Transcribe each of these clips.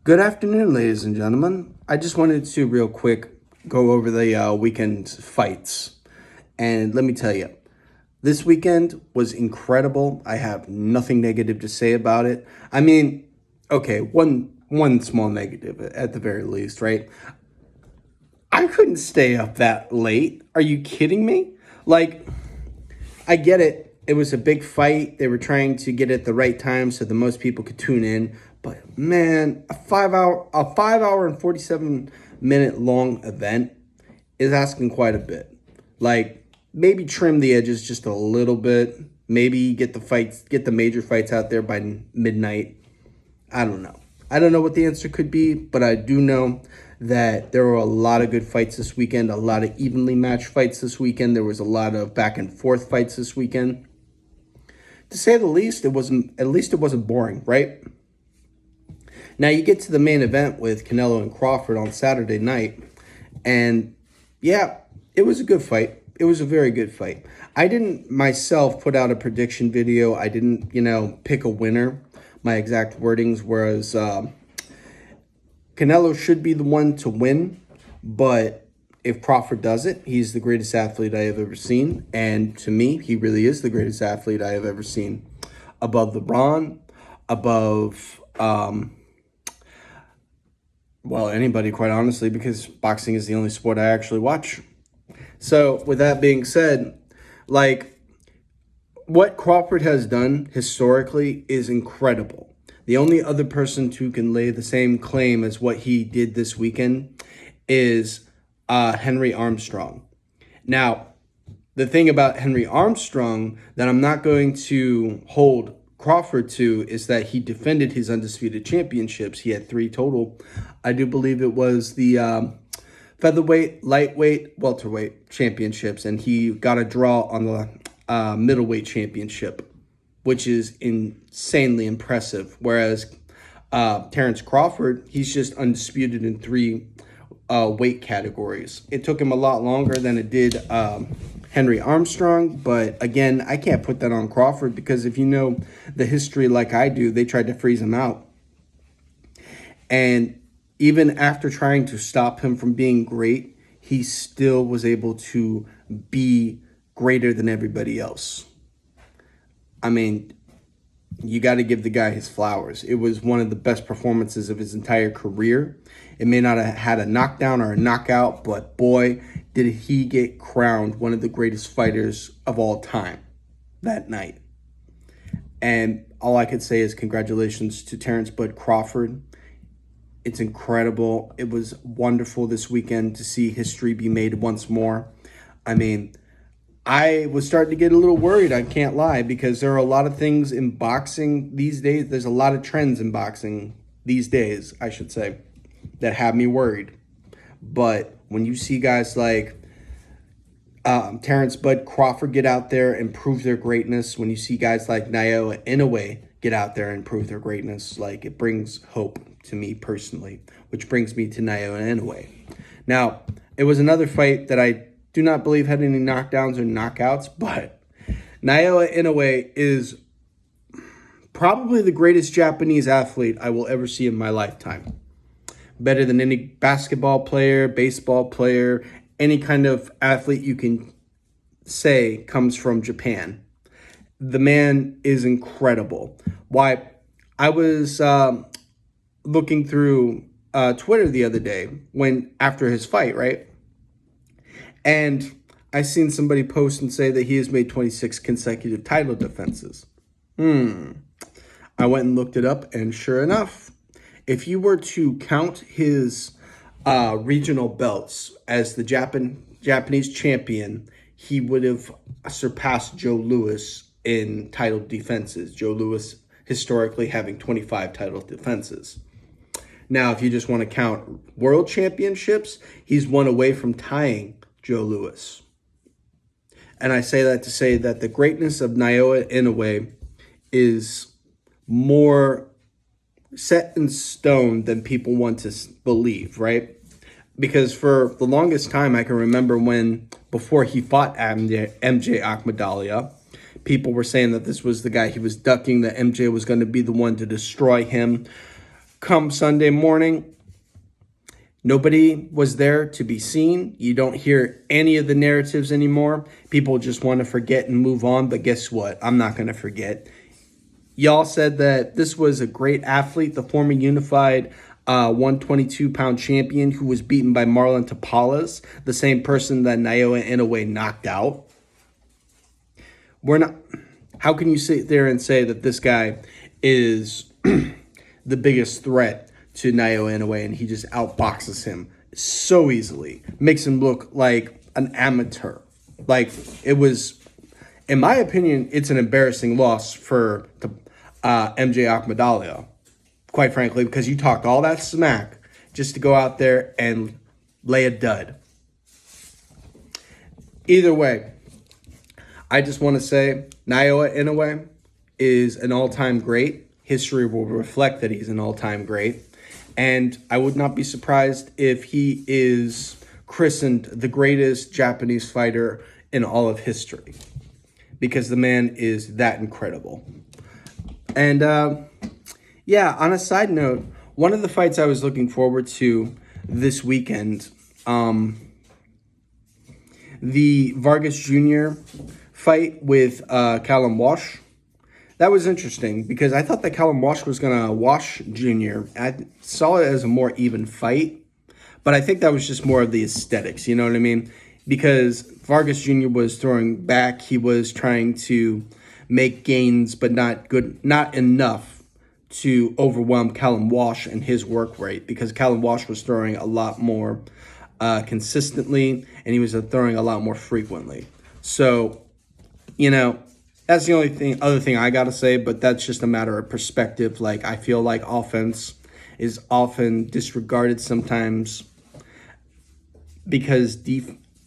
Good afternoon, ladies and gentlemen. I just wanted to real quick go over the weekend fights. And let me tell you, this weekend was incredible. I have nothing negative to say about it. I mean, okay, one small negative at the very least, right? I couldn't stay up that late. Are you kidding me? Like, I get it. It was a big fight. They were trying to get it at the right time so the most people could tune in. But man, a 5 hour and 47-minute long event is asking quite a bit. Like, maybe trim the edges just a little bit. Maybe get the major fights out there by midnight. I don't know. I don't know what the answer could be, but I do know that there were a lot of good fights this weekend, a lot of evenly matched fights this weekend. There was a lot of back and forth fights this weekend. To say the least, it wasn't boring, right? Now you get to the main event with Canelo and Crawford on Saturday night, and yeah, it was a good fight. It was a very good fight. I didn't myself put out a prediction video. I didn't, pick a winner. My exact wordings was Canelo should be the one to win, but if Crawford does it, he's the greatest athlete I have ever seen. And to me, he really is the greatest athlete I have ever seen. Above LeBron, above, anybody, quite honestly, because boxing is the only sport I actually watch. So with that being said, what Crawford has done historically is incredible. The only other person who can lay the same claim as what he did this weekend is Henry Armstrong. Now, the thing about Henry Armstrong that I'm not going to hold Crawford to is that he defended his undisputed championships. He had 3 total. I do believe it was the featherweight, lightweight, welterweight championships, and he got a draw on the middleweight championship, which is insanely impressive. Whereas Terrence Crawford, he's just undisputed in 3 weight categories. It took him a lot longer than it did Henry Armstrong, but again, I can't put that on Crawford because if you know the history like I do, they tried to freeze him out. And even after trying to stop him from being great, he still was able to be greater than everybody else. I mean, you got to give the guy his flowers. It was one of the best performances of his entire career. It may not have had a knockdown or a knockout, but boy, did he get crowned one of the greatest fighters of all time that night. And all I could say is congratulations to Terrence Bud Crawford. It's incredible. It was wonderful this weekend to see history be made once more. I mean, I was starting to get a little worried, I can't lie, because there are a lot of things in boxing these days. There's a lot of trends in boxing these days, I should say, that have me worried. But when you see guys like Terrence Bud Crawford get out there and prove their greatness, when you see guys like inoue get out there and prove their greatness, it brings hope to me personally, which brings me to inoue. Now, it was another fight that I do not believe had any knockdowns or knockouts, but inoue is probably the greatest Japanese athlete I will ever see in my lifetime. Better than any basketball player, baseball player, any kind of athlete you can say comes from Japan. The man is incredible. Why, I was looking through Twitter the other day after his fight, right? And I seen somebody post and say that he has made 26 consecutive title defenses. I went and looked it up, and sure enough, if you were to count his regional belts as the Japanese champion, he would have surpassed Joe Louis in title defenses. Joe Louis historically having 25 title defenses. Now, if you just want to count world championships, he's one away from tying Joe Louis. And I say that to say that the greatness of inoue is more set in stone than people want to believe, right? Because for the longest time, I can remember before he fought MJ Akhmadallah, people were saying that this was the guy he was ducking, that MJ was going to be the one to destroy him. come Sunday morning, nobody was there to be seen. You don't hear any of the narratives anymore. People just want to forget and move on. But guess what? I'm not going to forget. Y'all said that this was a great athlete, the former unified 122-pound champion who was beaten by Marlon Tapales, the same person that Inoue knocked out. We're not. How can you sit there and say that this guy is the biggest threat to Inoue and he just outboxes him so easily, makes him look like an amateur? Like, it was, in my opinion, it's an embarrassing loss for MJ Akhmadalio, quite frankly, because you talked all that smack just to go out there and lay a dud. Either way, I just want to say Inoue is an all-time great. History will reflect that he's an all-time great. And I would not be surprised if he is christened the greatest Japanese fighter in all of history, because the man is that incredible. And yeah, on a side note, one of the fights I was looking forward to this weekend, the Vargas Jr. fight with Callum Walsh. That was interesting because I thought that Callum Walsh was going to wash Jr. I saw it as a more even fight, but I think that was just more of the aesthetics, you know what I mean? Because Vargas Jr. was throwing back, he was trying to make gains, but not enough to overwhelm Callum Walsh and his work rate, because Callum Walsh was throwing a lot more consistently, and he was throwing a lot more frequently. So, you know, that's the only other thing I got to say, but that's just a matter of perspective. Like, I feel like offense is often disregarded sometimes because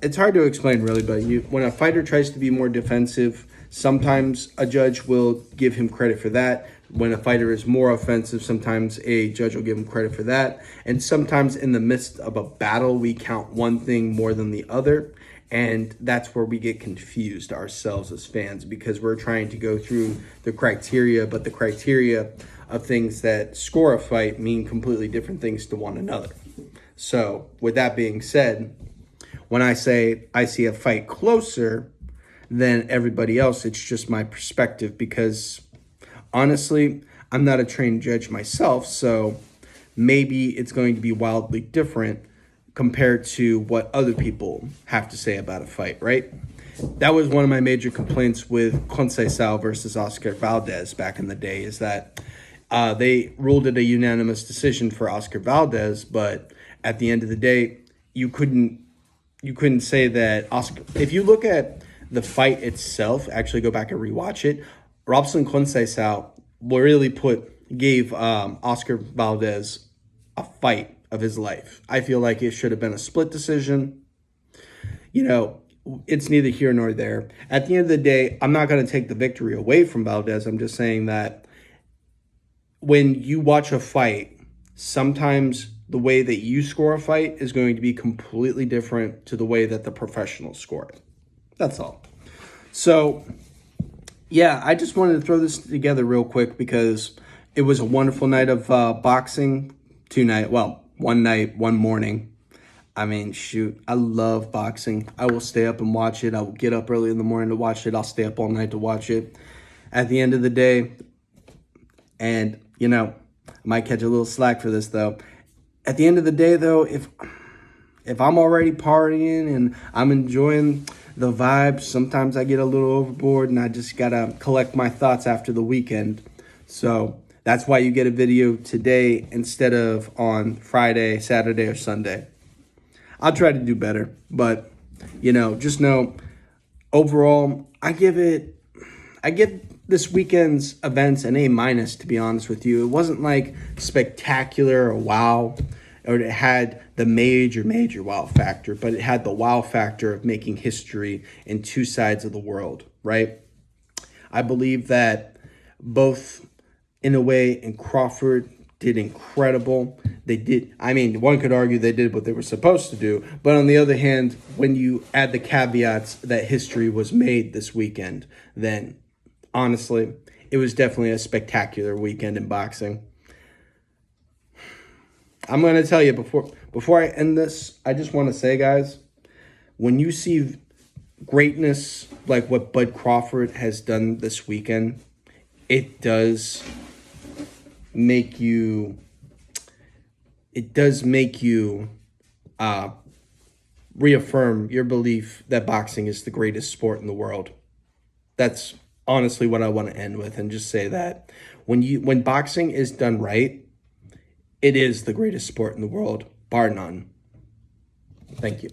it's hard to explain really, but when a fighter tries to be more defensive, sometimes a judge will give him credit for that. When a fighter is more offensive, sometimes a judge will give him credit for that. And sometimes in the midst of a battle, we count one thing more than the other. And that's where we get confused ourselves as fans, because we're trying to go through the criteria, but the criteria of things that score a fight mean completely different things to one another. So with that being said, when I say I see a fight closer than everybody else, it's just my perspective, because honestly, I'm not a trained judge myself, so maybe it's going to be wildly different compared to what other people have to say about a fight, right? That was one of my major complaints with Conceição versus Oscar Valdez back in the day, is that they ruled it a unanimous decision for Oscar Valdez, but at the end of the day, you couldn't say that Oscar. If you look at the fight itself, actually go back and rewatch it, Robson Conceição really gave Oscar Valdez a fight of his life. I feel like it should have been a split decision. You know, it's neither here nor there. At the end of the day, I'm not going to take the victory away from Valdez. I'm just saying that when you watch a fight, sometimes the way that you score a fight is going to be completely different to the way that the professionals score it. That's all. So, yeah, I just wanted to throw this together real quick because it was a wonderful night of boxing. One night, one morning. I mean, shoot, I love boxing. I will stay up and watch it. I will get up early in the morning to watch it. I'll stay up all night to watch it. At the end of the day, and, you know, I might catch a little slack for this, though. At the end of the day, though, if I'm already partying and I'm enjoying the vibes, sometimes I get a little overboard and I just got to collect my thoughts after the weekend. So that's why you get a video today instead of on Friday, Saturday, or Sunday. I'll try to do better, but, you know, just know, overall, I give this weekend's events an A-, to be honest with you. It wasn't like spectacular or wow, or it had the major wow factor, but it had the wow factor of making history in two sides of the world, right? I believe that both Inoue and Crawford did incredible. They did, I mean, one could argue they did what they were supposed to do, but on the other hand, when you add the caveats that history was made this weekend, then honestly, it was definitely a spectacular weekend in boxing. I'm going to tell you before I end this, I just want to say, guys, when you see greatness like what Bud Crawford has done this weekend, it does make you uh, reaffirm your belief that boxing is the greatest sport in the world. That's honestly what I want to end with, and just say that when boxing is done right, it is the greatest sport in the world, bar none. Thank you.